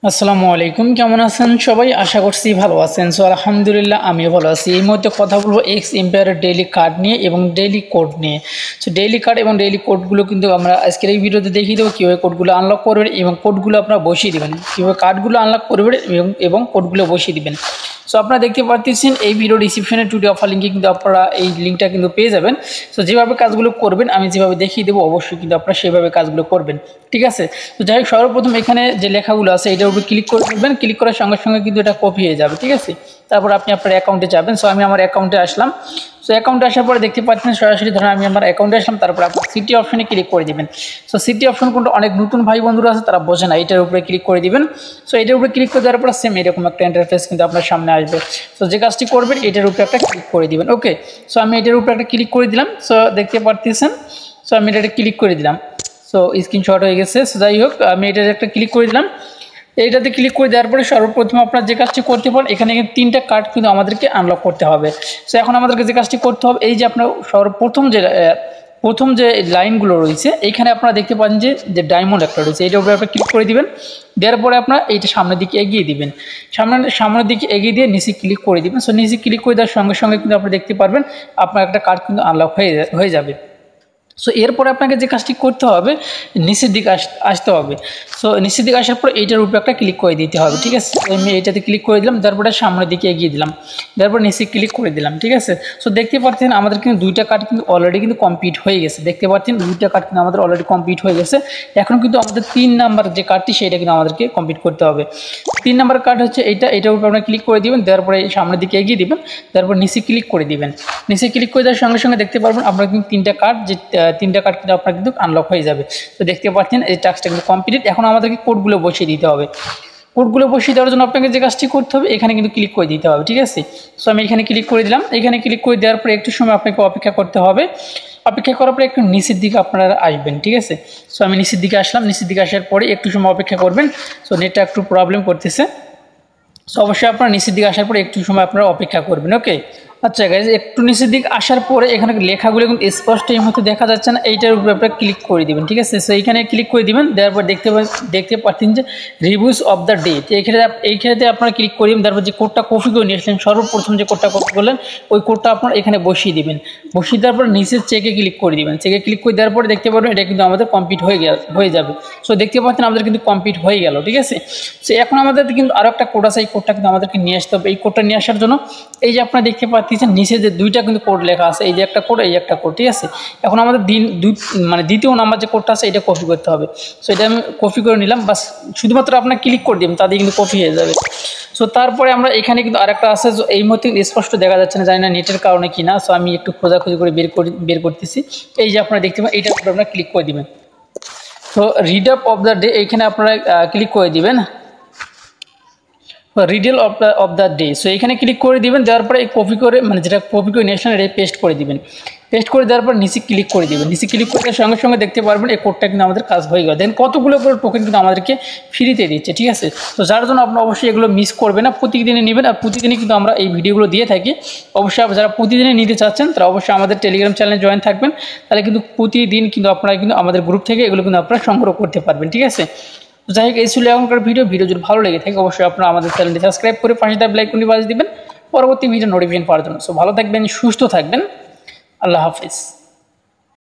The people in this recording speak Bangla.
আসসালামু আলাইকুম, কেমন আছেন সবাই? আশা করছি ভালো আছেন। সো আলহামদুলিল্লাহ আমিও ভালো আছি। এই মুহূর্তে কথা বলবো এক্স এম্পায়ারের ডেইলি কার্ড নিয়ে এবং ডেইলি কোড নিয়ে। সো ডেইলি কার্ড এবং ডেইলি কোডগুলো কিন্তু আমরা আজকের এই ভিডিওতে দেখিয়ে দেবো কীভাবে কোডগুলো আনলক করবেন এবং কোডগুলো আপনারা বসিয়ে দেবেন, কীভাবে কার্ডগুলো আনলক করবেন এবং কোডগুলো বসিয়ে দেবেন। সো আপনারা দেখতে পাচ্ছেন এই ভিডিও ডিসক্রিপশনে টুডে অফার লিঙ্কে কিন্তু আপনারা এই লিঙ্কটা কিন্তু পেয়ে যাবেন। সো যেভাবে কাজগুলো করবেন আমি যেভাবে দেখিয়ে দেবো অবশ্যই কিন্তু আপনারা সেভাবে কাজগুলো করবেন, ঠিক আছে? তো যাই হোক, সর্বপ্রথম এখানে যে লেখাগুলো আছে এটার উপর ক্লিক করে দেবেন। ক্লিক করার সঙ্গে সঙ্গে কিন্তু এটা কপি হয়ে যাবে, ঠিক আছে? তারপর আপনি আপনার অ্যাকাউন্টে যাবেন। সো আমি আমার অ্যাকাউন্টে আসলাম। সো অ্যাকাউন্টে আসার পরে দেখতে পাচ্ছেন সরাসরি ধরেন আমি আমার অ্যাকাউন্টে আসলাম, তারপর আপনি সিটি অপশনে ক্লিক করে দিবেন। সো সিটি অপশন কোনটা অনেক নতুন ভাই বন্ধুরা আছে তারা বোঝে না, এটার উপরে ক্লিক করে দিবেন। সো এটার উপরে ক্লিক করে দেওয়ার পর সেম এরকম একটা ইন্টারফেস কিন্তু আপনার সামনে আসবে। সো যে কাজটি করবেন এটার উপরে একটা ক্লিক করে দিবেন। ওকে, সো আমি এটার উপরে একটা ক্লিক করে দিলাম। সো দেখতে পাচ্ছেন, সো আমি এটা ক্লিক করে দিলাম। সো স্ক্রিনশট হয়ে গেছে। সো যাই হোক, আমি এটার একটা ক্লিক করে দিলাম। এইটাতে ক্লিক করে দেওয়ার পরে সর্বপ্রথম আপনার যে কাজটি করতে পারেন, এখানে কিন্তু 3টা কার্ড কিন্তু আমাদেরকে আনলক করতে হবে। সো এখন আমাদেরকে যে কাজটি করতে হবে, এই যে আপনার প্রথম যে লাইনগুলো রয়েছে এইখানে আপনারা দেখতে পাচ্ছেন যে ডায়মন্ড একটা রয়েছে, এইটার উপরে আপনারা ক্লিক করে দিবেন। দেওয়ার পরে আপনার এইটা সামনের দিকে এগিয়ে দিবেন। সামনের দিকে এগিয়ে দিয়ে নিচে ক্লিক করে দিবেন। সো নিচে ক্লিক করে দেওয়ার সঙ্গে সঙ্গে কিন্তু আপনি দেখতে পারবেন আপনার একটা কার্ড কিন্তু আনলক হয়ে যাবে। সো এরপরে আপনাকে যে কাজটি করতে হবে, নিচের দিকে আসতে হবে। সো নিচের দিকে আসার পর এইটার উপরে একটা ক্লিক করে দিতে হবে, ঠিক আছে? আমি এইটাতে ক্লিক করে দিলাম, তারপরে সামনের দিকে এগিয়ে দিলাম, তারপর নিচে ক্লিক করে দিলাম, ঠিক আছে? সো দেখতে পাচ্ছেন আমাদের কিন্তু 2টা কার্ড কিন্তু অলরেডি কিন্তু কমপ্লিট হয়ে গেছে। দেখতে পাচ্ছেন 2টা কার্ড কিন্তু আমাদের অলরেডি কমপ্লিট হয়ে গেছে। এখন কিন্তু আমাদের 3 নাম্বার যে কার্ডটি সেটা কিন্তু আমাদেরকে কমপ্লিট করতে হবে। 3 নাম্বার কার্ড হচ্ছে এটার উপরে আপনারা ক্লিক করে দিবেন, তারপরে সামনের দিকে এগিয়ে দিবেন, তারপর নিচে ক্লিক করে দিবেন। নিচে ক্লিক করে দেওয়ার সঙ্গে সঙ্গে দেখতে পারবেন আপনারা কিন্তু 3টা কার্ড কিন্তু আপনার কিন্তু আনলক হয়ে যাবে। তো দেখতে পাচ্ছেন এই টাস্কটা কিন্তু কমপ্লিট। এখন আমাদেরকে কোডগুলো বসিয়ে দিতে হবে। কোডগুলো বসিয়ে দেওয়ার জন্য আপনাকে যে কাজটি করতে হবে, এখানে কিন্তু ক্লিক করে দিতে হবে, ঠিক আছে? সো আমি এখানে ক্লিক করে দিলাম। এখানে ক্লিক করে দেওয়ার পরে একটু সময় আপনাকে অপেক্ষা করতে হবে। অপেক্ষা করার পরে একটু নিচের দিকে আপনারা আসবেন, ঠিক আছে? সো আমি নিচের দিকে আসলাম। নিচের দিকে আসার পরে একটু সময় অপেক্ষা করবেন। সো নেটটা একটু প্রবলেম করতেছে। সো অবশ্যই আপনারা নিচের দিকে আসার পরে একটু সময় আপনারা অপেক্ষা করবেন। ওকে, আচ্ছা গাইজ, একটু নিচের দিকে আসার পরে এখানে লেখাগুলো কিন্তু স্পষ্ট এই মতো দেখা যাচ্ছে না, এইটার উপরে আপনারা ক্লিক করে দিবেন, ঠিক আছে? সো এইখানে ক্লিক করে দিবেন। দেওয়ার পর দেখতে পাচ্ছেন যে রিভিউস অফ দ্য ডে, এইখানেতে আপনারা ক্লিক করে দিবেন। তারপর যে কোডটা কপি করে নিয়ে আসলেন, সর্বপ্রথম যে কোডটা কপি করলেন ওই কোডটা আপনারা এখানে বসিয়ে দিবেন। বসিয়ে দেওয়ার পর নিচের চেকে ক্লিক করে দিবেন। চেকে ক্লিক করে দেওয়ার পরে দেখতে পারবেন এটা কিন্তু আমাদের কমপ্লিট হয়ে যাবে। সো দেখতে পাচ্ছেন আমাদের কিন্তু কমপ্লিট হয়ে গেল, ঠিক আছে? সো এখন আমাদের কিন্তু আরও একটা কোড আছে, এই কোডটা কিন্তু আমাদেরকে নিয়ে আসতে হবে। এই কোডটা নিয়ে আসার জন্য এই যে আপনারা দেখতে পাচ্ছেন নিচে যে 2টা কিন্তু কোড লেখা আছে, এই যে একটা কোড, এই একটা কোড, ঠিক আছে? এখন আমাদের দ্বিতীয় নাম্বার যে কোডটা আছে এটা কপি করতে হবে। সো এটা আমি কপি করে নিলাম, বাস শুধুমাত্র আপনার ক্লিক করে দিবেন, তাদের কিন্তু কপি হয়ে যাবে। সো তারপরে আমরা এখানে কিন্তু আরেকটা আছে, এই মুহূর্তে স্পষ্ট দেখা যাচ্ছে না, জানি না নেটের কারণে কিনা। সো আমি একটু খোঁজাখুঁজি করে বের করতেছি। এই যে আপনারা দেখতে পাবেন এইটার উপরে আপনারা ক্লিক করে দিবেন। তো read up of the day এইখানে আপনারা ক্লিক করে দিবেন, Riedel of the day. So এখানে ক্লিক করে দিবেন। দেওয়ার পরে কপি করে যেটা কপি করে নিয়েছিলেন এটা পেস্ট করে দিবেন। পেস্ট করে দেওয়ার পর নিচে ক্লিক করে দিবেন। নিচে ক্লিক করে দেওয়ার সঙ্গে সঙ্গে দেখতে পারবেন এই কোডটা কিন্তু আমাদের কাজ হয়ে গেল। দেন কতগুলো করে টোকেন কিন্তু আমাদেরকে ফ্রিতে দিচ্ছে, ঠিক আছে? তো যার জন্য আপনারা অবশ্যই এগুলো মিস করবেন না, প্রতিদিনই নেবেন। আর প্রতিদিনই কিন্তু আমরা এই ভিডিওগুলো দিয়ে থাকি। অবশ্যই যারা প্রতিদিনই নিতে চাচ্ছেন তারা অবশ্যই আমাদের টেলিগ্রাম চ্যানেলে জয়েন থাকবেন, তাহলে কিন্তু প্রতিদিন কিন্তু আপনারা কিন্তু আমাদের গ্রুপ থেকে এগুলো কিন্তু আপনারা সংগ্রহ করতে পারবেন, ঠিক আছে? তো যাই হোক, এই ছিল এখনকার ভিডিও যদি ভালো লেগে থাকে অবশ্যই আপনারা আমাদের চ্যানেলটি সাবস্ক্রাইব করে পাশে থাকা বেল আইকনটি বাজিয়ে দিবেন পরবর্তী ভিডিও নোটিফিকেশন পাওয়ার জন্য। সো ভালো থাকবেন, সুস্থ থাকবেন, আল্লাহ হাফিজ।